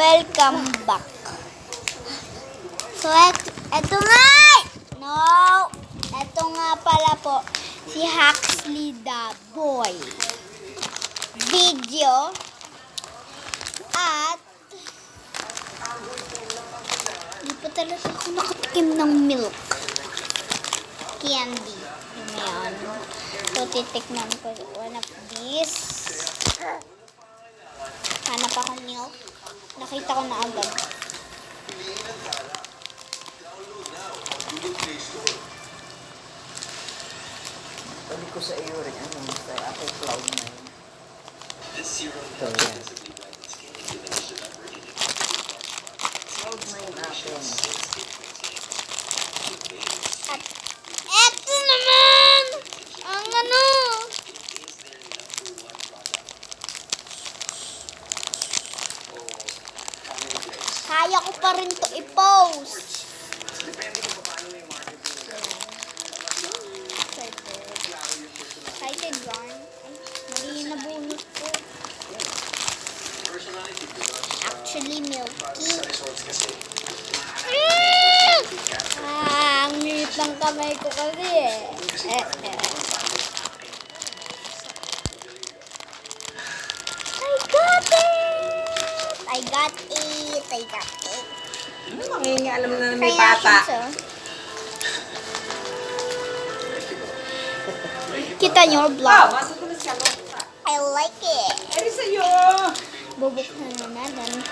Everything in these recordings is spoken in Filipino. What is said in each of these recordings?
Welcome back. So, eto nga! No! Eto nga pala po, si Huxley the Boy. Video. At, di pa talaga ako nakatikim ng milk. Candy. Yun na yan. So, titikman ko one of these. Hanap ako milk. Nakita ko na agad. Sabi ko sa iyo rin, sa aking Cloud9. Ito yan. Cloud9 akin. At, eto naman! Ang ano! Kaya ko pa rin to i-post. Excited yarn. Mali na bunot ko. Actually, milky. Ang liit ng kamay ko kasi eh. I got it. Ano mangingialam na may bata? Kita niyo vlog. I like it. Ay, sa'yo! Bubuksan na natin.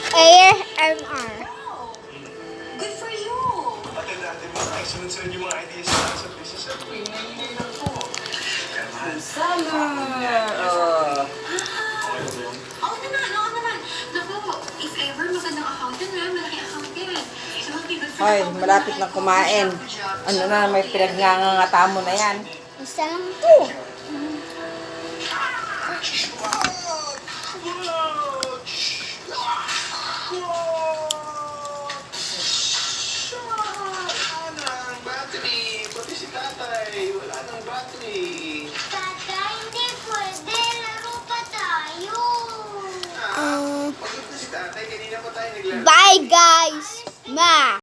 ASMR. Good for you! Patay mo, ay sunod-sunod yung mga ideas sa business. Sama! Oo naman. Naku, if ever magandang accountant na, malaki accountant. So, okay, good for Ay, you. malapit na kumain. Ano na, may pinagnangangata mo na yan. Isa lang to. Anang battery, pati si tatay, wala nang battery. Tata, hindi pwede. Laro pa tayo. Pagod na si tatay, kanina pa tayo naglaro. Bye guys. Ma.